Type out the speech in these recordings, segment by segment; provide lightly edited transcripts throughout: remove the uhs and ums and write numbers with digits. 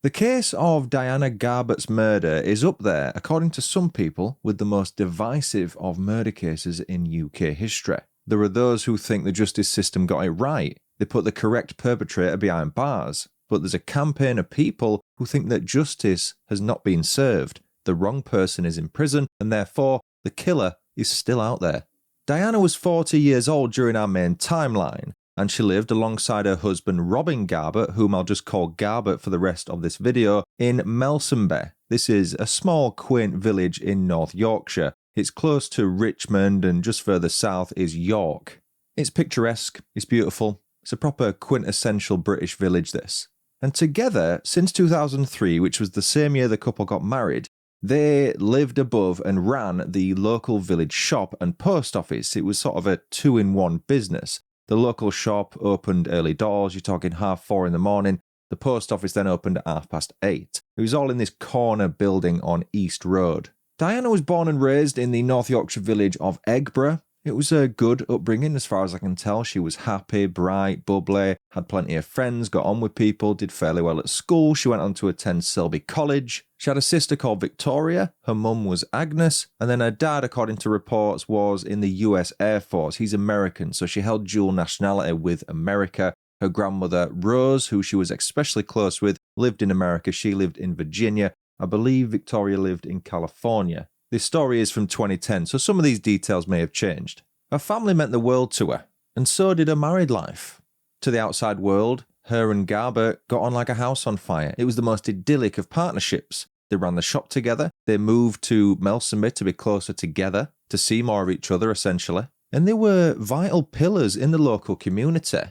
The case of Diana Garbutt's murder is up there, according to some people, with the most divisive of murder cases in UK history. There are those who think the justice system got it right. They put the correct perpetrator behind bars. But there's a campaign of people who think that justice has not been served. The wrong person is in prison, and therefore the killer is still out there. Diana was 40 years old during our main timeline, and she lived alongside her husband Robin Garbutt, whom I'll just call Garbutt for the rest of this video, in Melsonby. This is a small, quaint village in North Yorkshire. It's close to Richmond, and just further south is York. It's picturesque, it's beautiful, it's a proper quintessential British village, this. And together, since 2003, which was the same year the couple got married, they lived above and ran the local village shop and post office. It was sort of a two-in-one business. The local shop opened early doors, you're talking 4:30 in the morning. The post office then opened at 8:30. It was all in this corner building on East Road. Diana was born and raised in the North Yorkshire village of Eggborough. It was a good upbringing as far as I can tell. She was happy, bright, bubbly, had plenty of friends, got on with people, did fairly well at school. She went on to attend Selby College. She had a sister called Victoria. Her mum was Agnes. And then her dad, according to reports, was in the US Air Force. He's American, so she held dual nationality with America. Her grandmother, Rose, who she was especially close with, lived in America. She lived in Virginia. I believe Victoria lived in California. This story is from 2010, so some of these details may have changed. Her family meant the world to her, and so did her married life. To the outside world, her and Garbutt got on like a house on fire. It was the most idyllic of partnerships. They ran the shop together, they moved to Melsonby to be closer together, to see more of each other essentially, and they were vital pillars in the local community.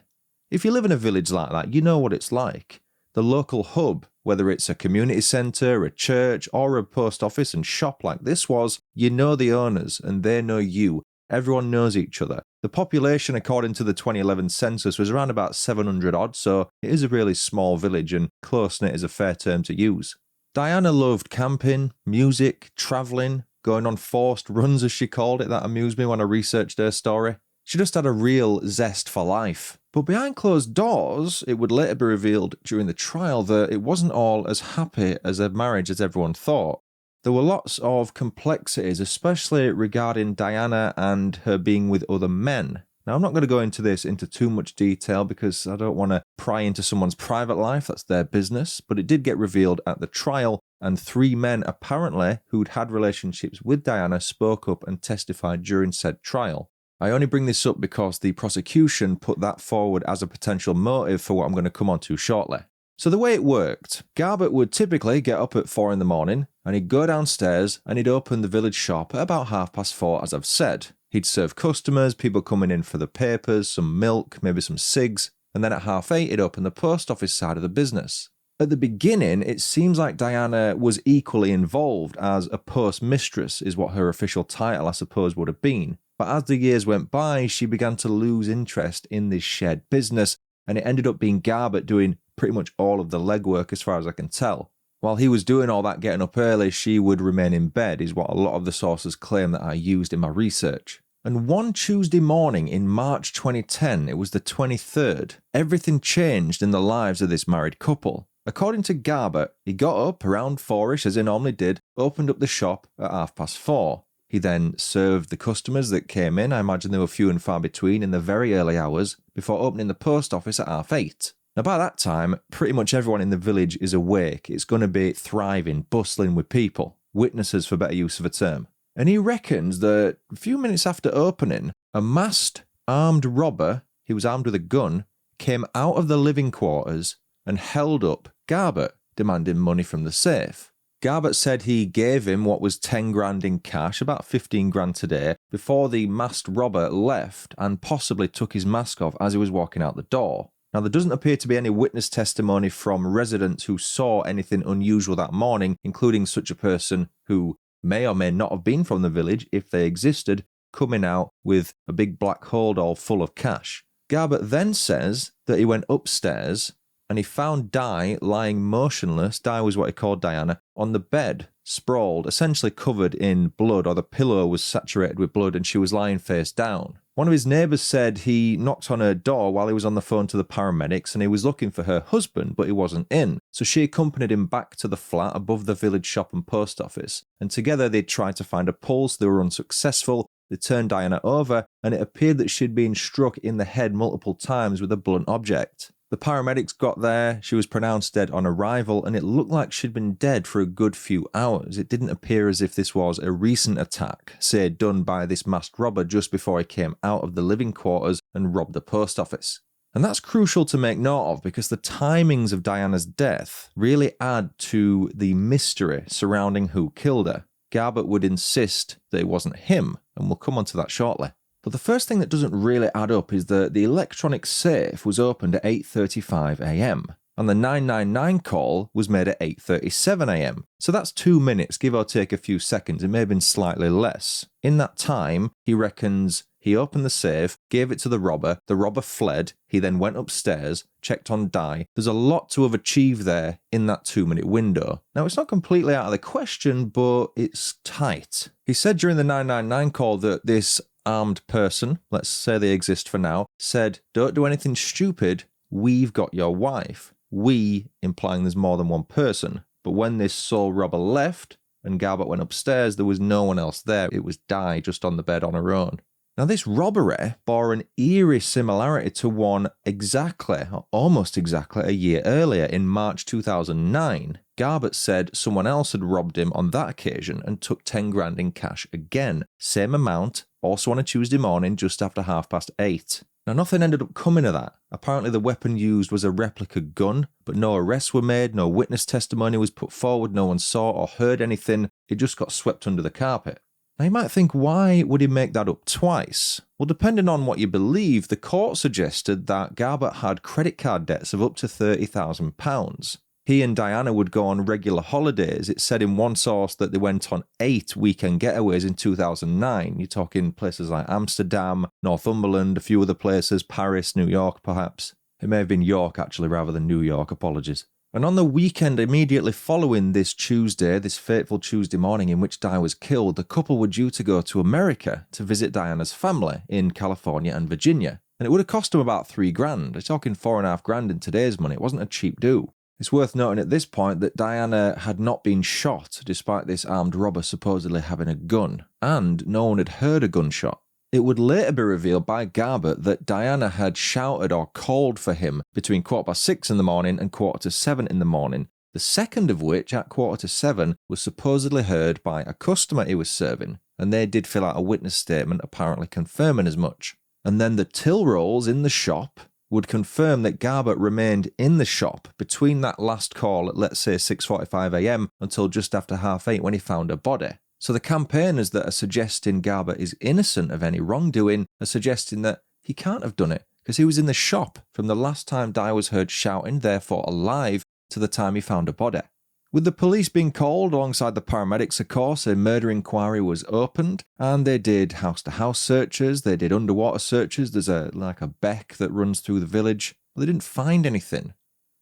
If you live in a village like that, you know what it's like. The local hub, whether it's a community centre, a church, or a post office and shop like this was, you know the owners and they know you. Everyone knows each other. The population, according to the 2011 census, was around about 700 odd, so it is a really small village and close-knit is a fair term to use. Diana loved camping, music, travelling, going on forced runs as she called it. That amused me when I researched her story. She just had a real zest for life. But behind closed doors, it would later be revealed during the trial that it wasn't all as happy as a marriage as everyone thought. There were lots of complexities, especially regarding Diana and her being with other men. Now, I'm not going to go into this into too much detail because I don't want to pry into someone's private life, that's their business, but it did get revealed at the trial, and 3 men apparently who'd had relationships with Diana spoke up and testified during said trial. I only bring this up because the prosecution put that forward as a potential motive for what I'm going to come on to shortly. So the way it worked, Garbutt would typically get up at 4 in the morning and he'd go downstairs and he'd open the village shop at about 4:30, as I've said. He'd serve customers, people coming in for the papers, some milk, maybe some cigs, and then at 8:30 he'd open the post office side of the business. At the beginning, it seems like Diana was equally involved as a postmistress is what her official title I suppose would have been. But as the years went by, she began to lose interest in this shared business, and it ended up being Garbutt doing pretty much all of the legwork as far as I can tell. While he was doing all that getting up early, she would remain in bed, is what a lot of the sources claim that I used in my research. And one Tuesday morning in March 2010, it was the 23rd, everything changed in the lives of this married couple. According to Garbutt, he got up around 4ish as he normally did, opened up the shop at 4:30. He then served the customers that came in. I imagine they were few and far between in the very early hours before opening the post office at 8:30. Now by that time, pretty much everyone in the village is awake. It's going to be thriving, bustling with people, witnesses for better use of a term. And he reckons that a few minutes after opening, a masked, armed robber, he was armed with a gun, came out of the living quarters and held up Garbutt, demanding money from the safe. Garbutt said he gave him what was 10 grand in cash, about 15 grand today, before the masked robber left and possibly took his mask off as he was walking out the door. Now, there doesn't appear to be any witness testimony from residents who saw anything unusual that morning, including such a person who may or may not have been from the village, if they existed, coming out with a big black hold all full of cash. Garbutt then says that he went upstairs and he found Di lying motionless, Di was what he called Diana, on the bed, sprawled, essentially covered in blood, or the pillow was saturated with blood and she was lying face down. One of his neighbours said he knocked on her door while he was on the phone to the paramedics and he was looking for her husband, but he wasn't in. So she accompanied him back to the flat above the village shop and post office, and together they tried to find a pulse. They were unsuccessful. They turned Diana over, and it appeared that she'd been struck in the head multiple times with a blunt object. The paramedics got there, she was pronounced dead on arrival, and it looked like she'd been dead for a good few hours. It didn't appear as if this was a recent attack, say done by this masked robber just before he came out of the living quarters and robbed the post office. And that's crucial to make note of because the timings of Diana's death really add to the mystery surrounding who killed her. Garbutt would insist that it wasn't him, and we'll come on to that shortly. But the first thing that doesn't really add up is that the electronic safe was opened at 8:35 a.m. and the 999 call was made at 8:37 a.m. So that's 2 minutes, give or take a few seconds. It may have been slightly less. In that time, he reckons he opened the safe, gave it to the robber fled, he then went upstairs, checked on Di. There's a lot to have achieved there in that 2-minute window. Now, it's not completely out of the question, but it's tight. He said during the 999 call that this armed person, let's say they exist for now, said, "Don't do anything stupid, we've got your wife." We, implying there's more than one person. But when this sole robber left and Garbutt went upstairs, there was no one else there. It was Di just on the bed on her own. Now, this robbery bore an eerie similarity to one exactly, or almost exactly, a year earlier in March 2009. Garbutt said someone else had robbed him on that occasion and took 10 grand in cash again. Same amount, also on a Tuesday morning just after 8:30. Now, nothing ended up coming of that. Apparently, the weapon used was a replica gun, but no arrests were made, no witness testimony was put forward, no one saw or heard anything. It just got swept under the carpet. Now, you might think, why would he make that up twice? Well, depending on what you believe, the court suggested that Garbutt had credit card debts of up to £30,000. He and Diana would go on regular holidays. It said in one source that they went on 8 weekend getaways in 2009. You're talking places like Amsterdam, Northumberland, a few other places, Paris, New York perhaps. It may have been York actually rather than New York, apologies. And on the weekend immediately following this Tuesday, this fateful Tuesday morning in which Di was killed, the couple were due to go to America to visit Diana's family in California and Virginia. And it would have cost them about 3 grand. They're talking 4.5 grand in today's money. It wasn't a cheap do. It's worth noting at this point that Diana had not been shot, despite this armed robber supposedly having a gun, and no one had heard a gunshot. It would later be revealed by Garbutt that Diana had shouted or called for him between 6:15 in the morning and 6:45 in the morning, the second of which, at 6:45, was supposedly heard by a customer he was serving, and they did fill out a witness statement apparently confirming as much. And then the till rolls in the shop would confirm that Garbutt remained in the shop between that last call at, let's say, 6:45 a.m. until just after 8:30 when he found a body. So the campaigners that are suggesting Garbutt is innocent of any wrongdoing are suggesting that he can't have done it because he was in the shop from the last time Di was heard shouting, therefore alive, to the time he found a body. With the police being called alongside the paramedics, of course, a murder inquiry was opened, and they did house-to-house searches, they did underwater searches. There's a beck that runs through the village. They didn't find anything,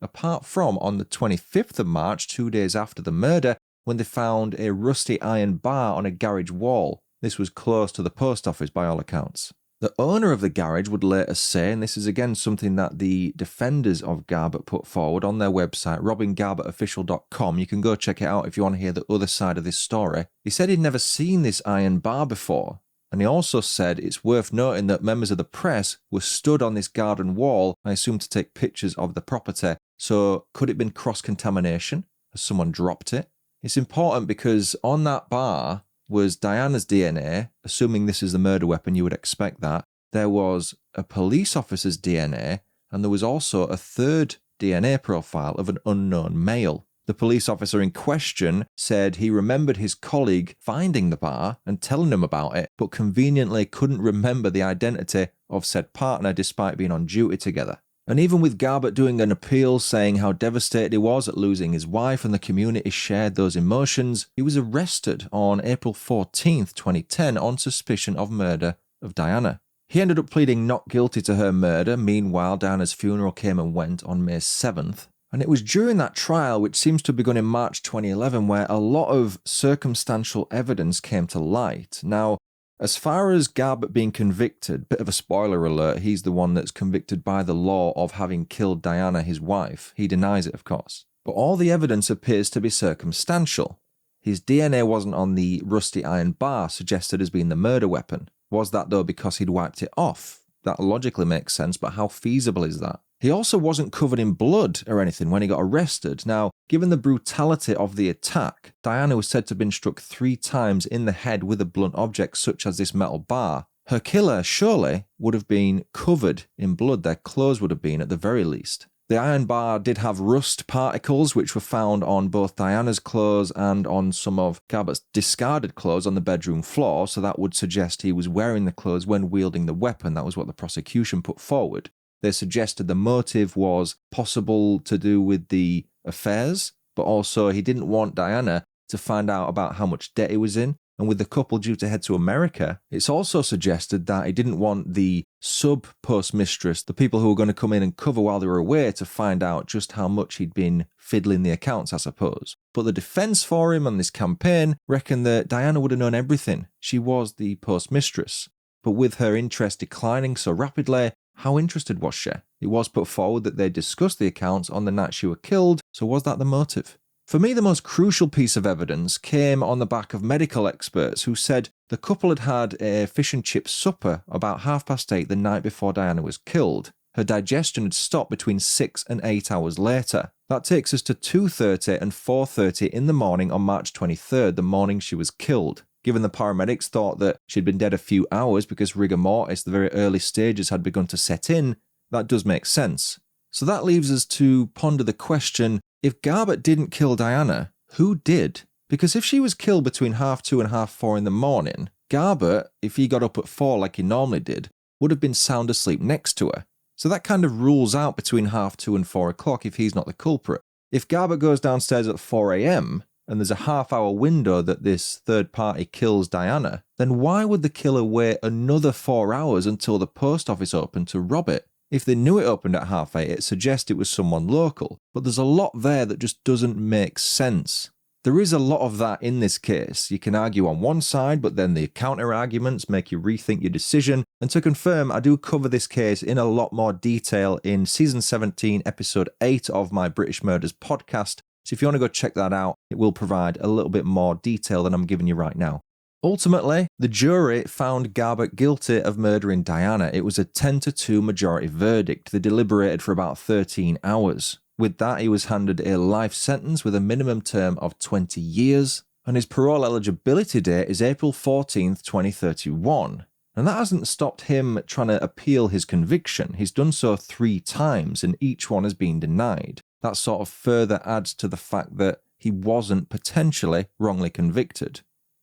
apart from on the 25th of March, 2 days after the murder, when they found a rusty iron bar on a garage wall. This was close to the post office by all accounts. The owner of the garage would later say, and this is again something that the defenders of Garbutt put forward on their website, robbinggarbuttofficial.com. You can go check it out if you want to hear the other side of this story. He said he'd never seen this iron bar before. And he also said it's worth noting that members of the press were stood on this garden wall, I assume to take pictures of the property. So could it have been cross-contamination? Has someone dropped it? It's important because on that bar was Diana's DNA, assuming this is the murder weapon, you would expect that. There was a police officer's DNA, and there was also a third DNA profile of an unknown male. The police officer in question said he remembered his colleague finding the bar and telling him about it, but conveniently couldn't remember the identity of said partner despite being on duty together. And even with Garbutt doing an appeal saying how devastated he was at losing his wife and the community shared those emotions, he was arrested on April 14th, 2010 on suspicion of murder of Diana. He ended up pleading not guilty to her murder. Meanwhile, Diana's funeral came and went on May 7th. And it was during that trial, which seems to have begun in March 2011, where a lot of circumstantial evidence came to light. Now, as far as Garbutt being convicted, bit of a spoiler alert, he's the one that's convicted by the law of having killed Diana, his wife. He denies it, of course. But all the evidence appears to be circumstantial. His DNA wasn't on the rusty iron bar suggested as being the murder weapon. Was that, though, because he'd wiped it off? That logically makes sense, but how feasible is that? He also wasn't covered in blood or anything when he got arrested. Now, given the brutality of the attack, Diana was said to have been struck 3 times in the head with a blunt object such as this metal bar. Her killer surely would have been covered in blood. Their clothes would have been, at the very least. The iron bar did have rust particles, which were found on both Diana's clothes and on some of Garbutt's discarded clothes on the bedroom floor, so that would suggest he was wearing the clothes when wielding the weapon. That was what the prosecution put forward. They suggested the motive was possible to do with the affairs, but also he didn't want Diana to find out about how much debt he was in. And with the couple due to head to America, it's also suggested that he didn't want the sub-postmistress, the people who were going to come in and cover while they were away, to find out just how much he'd been fiddling the accounts, I suppose. But the defence for him on this campaign reckoned that Diana would have known everything. She was the postmistress. But with her interest declining so rapidly, how interested was she? It was put forward that they discussed the accounts on the night she was killed, so was that the motive? For me, the most crucial piece of evidence came on the back of medical experts who said the couple had had a fish and chip supper about 8:30 the night before Diana was killed. Her digestion had stopped between 6 and 8 hours later. That takes us to 2:30 and 4:30 in the morning on March 23rd, the morning she was killed. Given the paramedics thought that she'd been dead a few hours because rigor mortis, the very early stages, had begun to set in, that does make sense. So that leaves us to ponder the question, if Garbutt didn't kill Diana, who did? Because if she was killed between 2:30 and 4:30 in the morning, Garbutt, if he got up at 4 like he normally did, would have been sound asleep next to her. So that kind of rules out between 2:30 and 4 o'clock if he's not the culprit. If Garbutt goes downstairs at 4 a.m, and there's a half-hour window that this third party kills Diana, then why would the killer wait another 4 hours until the post office opened to rob it? If they knew it opened at 8:30, it suggests it was someone local, but there's a lot there that just doesn't make sense. There is a lot of that in this case. You can argue on one side, but then the counter-arguments make you rethink your decision. And to confirm, I do cover this case in a lot more detail in Season 17, Episode 8 of my British Murders podcast. So if you want to go check that out, it will provide a little bit more detail than I'm giving you right now. Ultimately, the jury found Garbutt guilty of murdering Diana. It was a 10-2 majority verdict. They deliberated for about 13 hours. With that, he was handed a life sentence with a minimum term of 20 years, and his parole eligibility date is April 14th, 2031. And that hasn't stopped him trying to appeal his conviction. He's done so 3 times, and each one has been denied. That sort of further adds to the fact that he wasn't potentially wrongly convicted.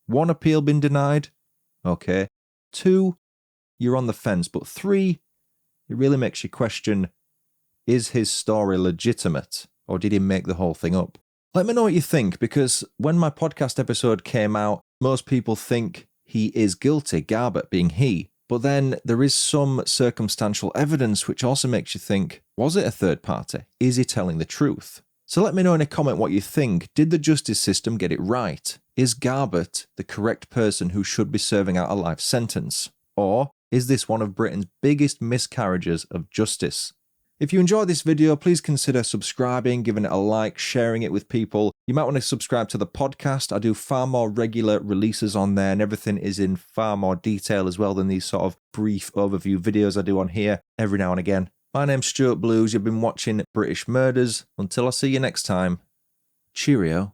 1 appeal been denied? Okay. 2, you're on the fence. But 3, it really makes you question, is his story legitimate? Or did he make the whole thing up? Let me know what you think, because when my podcast episode came out, most people think he is guilty, Garbutt being he. But then there is some circumstantial evidence which also makes you think, was it a third party? Is he telling the truth? So let me know in a comment what you think. Did the justice system get it right? Is Garbutt the correct person who should be serving out a life sentence? Or is this one of Britain's biggest miscarriages of justice? If you enjoyed this video, please consider subscribing, giving it a like, sharing it with people. You might want to subscribe to the podcast. I do far more regular releases on there, and everything is in far more detail as well than these sort of brief overview videos I do on here every now and again. My name's Stuart Blues. You've been watching British Murders. Until I see you next time, cheerio.